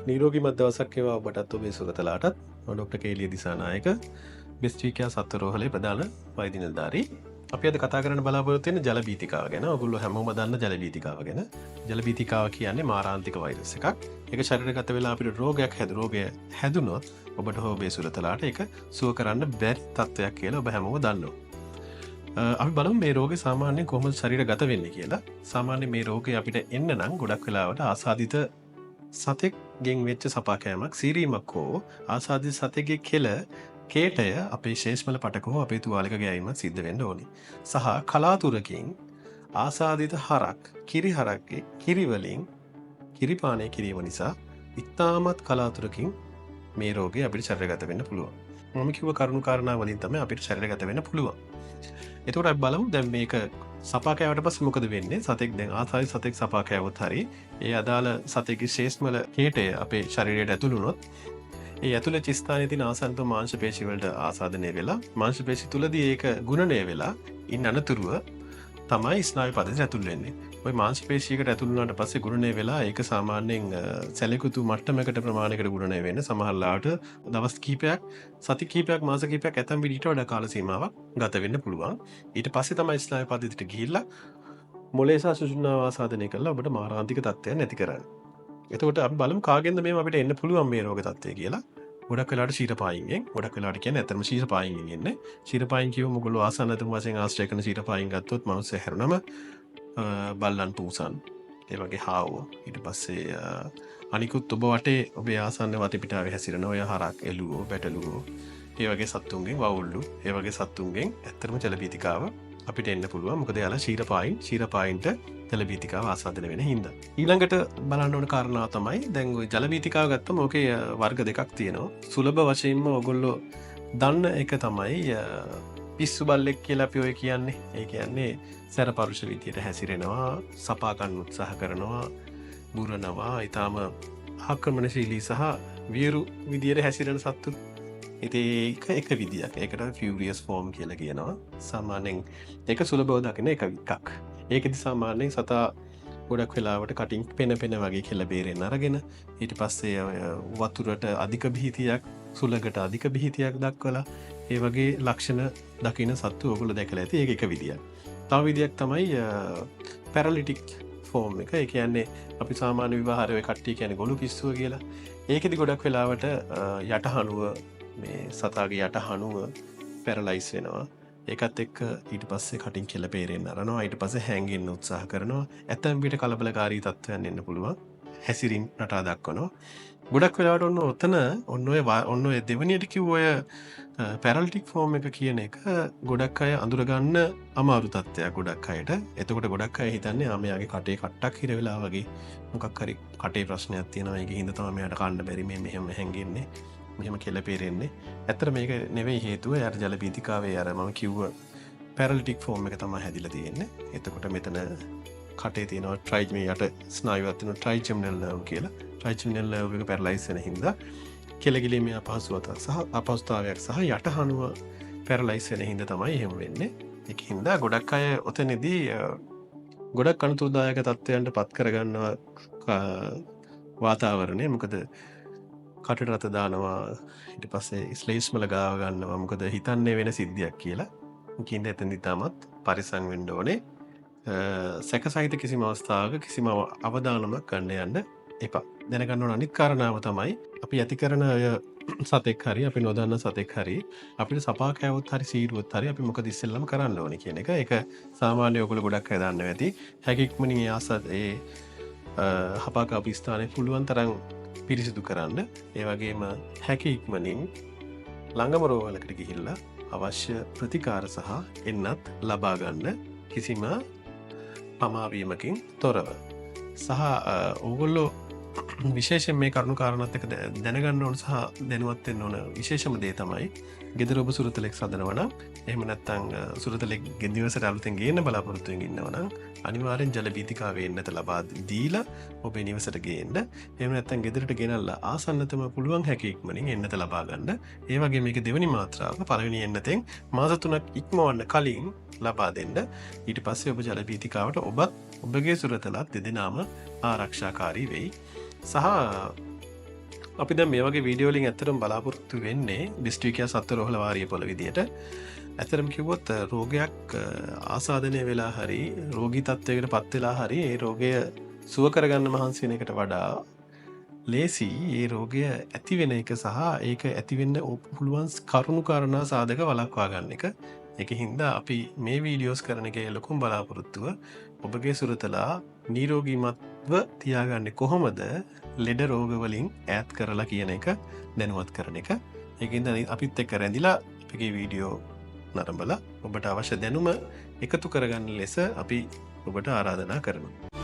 නිරෝගීමත් දවසක් වේවා ඔබටත් ඔබේ සුරතලාටත්. මම ඩොක්ටර් කේලිය දිසානායක බෙස්ට්විකියා සත්වරෝහලේ ප්‍රධාන වෛද්‍ය නිලධාරී. අපි අද කතා කරන්න බලාපොරොත්තු වෙන්නේ ජල බීතිකාව ගැන. ඔයගොල්ලෝ හැමෝම දන්න ජල බීතිකාව ගැන. ජල බීතිකාව කියන්නේ මාරාන්තික වෛරස් එකක්. ඒක ශරීරගත වෙලා අපිට රෝගය හැදුනොත් ඔබට හෝ ඔබේ සුරතලාට ඒක සුව කරන්න බැරි තත්ත්වයක් කියලා ඔබ හැමෝම දන්නවා. අපි බලමු මේ රෝගේ සාමාන්‍යයෙන් කොහොමද ශරීරගත වෙන්නේ කියලා. සාමාන්‍යයෙන් මේ රෝගේ අපිට එන්න නම් ගොඩක් වෙලාවට ආසාදිත සතෙක්ගෙන් වෙච්ච සපාකෑමක් සීරීමක් හෝ ආසාදිත සතෙක්ගේ කේටය අපේ ශේෂ්මල පටක හෝ අපේ තුවාලක ගෑවීමක් සිද්ධ වෙන්න ඕනි. සහ කලාතුරකින් ආසාදිත කිරි හරක්ගේ කිරිවලින් කිරිපානය කිරීම නිසා ඉතාමත් කලාතුරකින් මේ රෝගේ අපිට ශරීරගත වෙන්න පුළුවන්. මම කිව්ව කරුණු කාරණා වලින් තමයි අපිට ශරීරගත වෙන්න පුළුවන්. එතකොට අපි බලමු දැන් මේක සපා කෑවට පස්සේ මොකද වෙන්නේ? සතෙක් දැන් ආසාදිත සතෙක් සපා කෑවොත් හරි ඒ අදාළ සතෙක්ගේ ශේෂ්මල කේටය අපේ ශරීරයට ඇතුළු වුණොත් ඒ ඇතුළේ ස්ථානයේ තියෙන ආසන්නත මාංශ පේශි වලට ආසාදනය වෙලා මාංශ පේශි තුලදී ඒක ගුණණය වෙලා ඉන් අනතුරුව තමයි ස්නායු පද්ධතියට ඇතුල් වෙන්නේ. ওই මාංශ පේශියකට ඇතුල් වුණාට පස්සේ ගුණණය වෙලා ඒක සාමාන්‍යයෙන් සැලකුතු මට්ටමකට ප්‍රමාණයකට ගුණණය වෙන්නේ. සමහරලාට දවස් කිහිපයක්, සති කිහිපයක්, මාස කිහිපයක් ඇතම් විදිහට වඩා කාල සීමාවක් ගත වෙන්න පුළුවන්. ඊට පස්සේ තමයි ස්නායු පද්ධතියට ගිහිල්ලා මොළේ සහ සුසුම්නාව ආසාදනය කරලා ඔබට මාරාන්තික තත්ත්වයන් නැති කරන්නේ. එතකොට අපි බලමු කාගෙන්ද මේ අපිට එන්න පුළුවන් මේ රෝග තත්ත්වය කියලා. ගොඩක් වෙලාට ශීරපායින්ගෙන්, ගොඩක් වෙලාට කියන්නේ ඇත්තටම ශීරපායින්ගෙන් එන්නේ. ශීරපායින් කියවම ඔයගොල්ලෝ ආසන්නතම වශයෙන් ආශ්‍රය කරන ශීරපායින් ගත්තොත් මිනිස්සු හැරුණම බල්ලන් පූසන්, ඒ වගේ හාවෝ, ඊට පස්සේ අනිකුත් ඔබ වටේ ඔබේ ආසන්න වටපිටාවේ හැසිරෙන ඔය හරක්, එළුවෝ, බැටළුවෝ, ඒ වගේ සත්තුන්ගෙන්, වවුල්ලු, ඒ වගේ සත්තුන්ගෙන් ඇත්තටම ජල බීතිකාව අපිට එන්න පුළුවන්. මොකද යාලා ශීරපායින්ට ජල බීතිකාව ආසාදනය වෙන හින්දා. ඊළඟට බලන්න ඕන කාරණාව තමයි දැන් ওই ජල බීතිකාව ගත්තම ඕකේ වර්ග දෙකක් තියෙනවා. සුලභ වශයෙන්ම ඔයගොල්ලෝ දන්න එක තමයි පිස්සු බල්ලෙක් කියලා අපි ඔය කියන්නේ. ඒ කියන්නේ සැරපරුෂ විදියට හැසිරෙනවා, සපා ගන්න උත්සාහ කරනවා, බුරනවා, ඊටාම ආක්‍රමණශීලී සහ වීරු විදියට හැසිරෙන සත්තු. ඉතින් ඒක එක විදියක්. ඒකට ෆියුරියස් ෆෝම් කියලා කියනවා. සාමාන්‍යයෙන් ඒක සුලභව දකින එකක්. ඒකෙදි සාමාන්‍යයෙන් සතා ගොඩක් වෙලාවට කටින් පෙන වගේ කියලා බේරෙන්න අරගෙන ඊට පස්සේ වතුරට අධික බිහිතියක්, සුළඟට අධික බිහිතියක් දක්වලා ඒ වගේ ලක්ෂණ දකින සත්තු ඔයගොල්ලෝ දැකලා ඇති. ඒක එක විදියක්. තව විදියක් තමයි පැරලිටික් ෆෝම් එක. ඒ කියන්නේ අපි සාමාන්‍ය විවාහාරයේ කට්ටිය කියන්නේ ගොළු පිස්සුව කියලා. ඒකෙදි ගොඩක් වෙලාවට යටහනුව මේ සතාගේ යටහනුව පැරලයිස් වෙනවා. ඒකත් එක්ක ඊට පස්සේ කටින් කෙල පේරෙන්න අරනවා. ඊට පස්සේ හැංගෙන්න උත්සාහ කරනවා. ඇතැම් විට කලබලකාරී තත්ත්වයන් එන්න පුළුවන්. හැසිරින් නටා දක්වනවා. ගොඩක් වෙලාවට ඔන්න ඔය දෙවනියට කිව්ව ඔය පැරලිටික් ෆෝම් එක කියන එක ගොඩක් අය අඳුරගන්න අමාරු තත්ත්වයක් ගොඩක් අයට. එතකොට ගොඩක් අය හිතන්නේ මෙයාගේ කටේ කට්ටක් හිර වෙලා වගේ මොකක් හරි කටේ ප්‍රශ්නයක් තියෙනවා. ඒකේ හින්දා තමයි මෙයාට කන්න බැරි මෙහෙම හැංගෙන්නේ. මෙහෙම කෙල පේරෙන්නේ. ඇත්තට මේක නෙවෙයි හේතුව. යාර ජල බීතිකාවේ අර මම කිව්ව පැරලිටික් ෆෝම් එක තමයි හැදිලා තියෙන්නේ. එතකොට මෙතන කටේ තියෙනවා මේ යට ස්නායුවක් තියෙනවා ට්‍රයිජෙමිනල් නර්ව් කියලා. ට්‍රයිජෙමිනල් නර්ව් එක පැරලයිස් වෙන හින්දා කෙලගිලීමේ අපහසුතාවයක් සහ අපහසුතාවයක් සහ යටහනුව පැරලයිස් වෙන හින්දා තමයි එහෙම වෙන්නේ. ඒක හින්දා ගොඩක් අය ඔතනදී ගොඩක් අනුතුරුදායක තත්ත්වයන්ට පත් කරගන්නවා වාතාවරණය. මොකද කටට රත දානවා, ඊට පස්සේ ස්ලේස්මල ගාව ගන්නවා. මොකද හිතන්නේ වෙන සිද්ධියක් කියලා. කින්ද එතනදි තමත් පරිස්සම් වෙන්න ඕනේ. සැකසහිත කිසිම අවස්ථාවක කිසිම අවදානමක් ගන්න යන්න එපා. දැනගන්න ඕන අනිත් කාරණාව තමයි අපි ඇති කරන අය සතෙක් හරි අපි නොදන්න සතෙක් හරි අපිට සපා කෑවොත් හරි සීරුවොත් හරි අපි මොකද ඉස්සෙල්ලම කරන්න ඕනේ කියන එක. ඒක සාමාන්‍ය ඔයගොල්ලෝ ගොඩක් අය දන්නවා ඇති. හැකියක්මනින් හපා කාපු ස්ථානේ පුළුවන් තරම් පිරිසිදු කරන්න. ඒ වගේම හැකි ඉක්මනින් ළඟම රෝහලකට ගිහිල්ලා අවශ්‍ය ප්‍රතිකාර සහ එන්නත් ලබා ගන්න කිසිම පමාවීමකින් තොරව. සහ ඕගොල්ලෝ විශේෂයෙන් මේ කරුණු කාරණාත් එක්ක දැනගන්න ඕන සහ දැනුවත් වෙන්න ඕන විශේෂම දේ තමයි ගෙදර ඔබ සුරතලෙක් සදනවා නම්, එහෙම නැත්නම් සුරතලෙක් ගෙදරට අලුතෙන් ගේන්න බලාපොරොත්තු වෙමින් ඉන්නවා නම් අනිවාර්යෙන් ජල බීතිකාවේ එන්නත ලබා දීලා ඔබේ නිවසට ගේන්න. එහෙම නැත්නම් ගෙදරට ගෙනල්ලා ආසන්නතම පුළුවන් හැකි ඉක්මනින් එන්නත ලබා ගන්න. ඒ වගේ මේක දෙවෙනි මාත්‍රාව පළවෙනි එන්නතෙන් මාස 3ක් ඉක්මවන්න කලින් ලබා දෙන්න. ඊට පස්සේ ඔබ ජල බීතිකාවට ඔබත් ඔබගේ සුරතලත් දෙදෙනාම ආරක්ෂාකාරී වෙයි. සහ අපි දැන් මේ වගේ වීඩියෝ වලින් ඇත්තටම බලාපොරොත්තු වෙන්නේ ඩිස්ට්‍රික්කයා සත්ව රෝහල වාරිය පොළ විදියට. ඇත්තටම කිව්වොත් රෝගයක් ආසාදනය වෙලා හරි රෝගී තත්ත්වයකට පත් වෙලා හරි ඒ රෝගය සුව කරගන්න මහන්සි වෙන එකට වඩා ලේසි ඒ රෝගය ඇති වෙන එක සහ ඒක ඇති වෙන්න පුළුවන් කරුණු කාරණා සාධක වළක්වා ගන්න එක. ඒකින් හින්දා අපි මේ වීඩියෝස් කරන එකේ ලොකුම බලාපොරොත්තුව ඔබගේ සුරතලා නිරෝගීමත්ව තියාගන්නේ කොහොමද ලෙඩ රෝගවලින් ඈත් කරලා කියන එක දැනුවත් කරන එක. ඒකින්ද අපිත් එක්ක රැඳිලා අපගේ වීඩියෝ නරඹලා ඔබට අවශ්‍ය දැනුම එකතු කරගන්න ලෙස අපි ඔබට ආරාධනා කරනවා.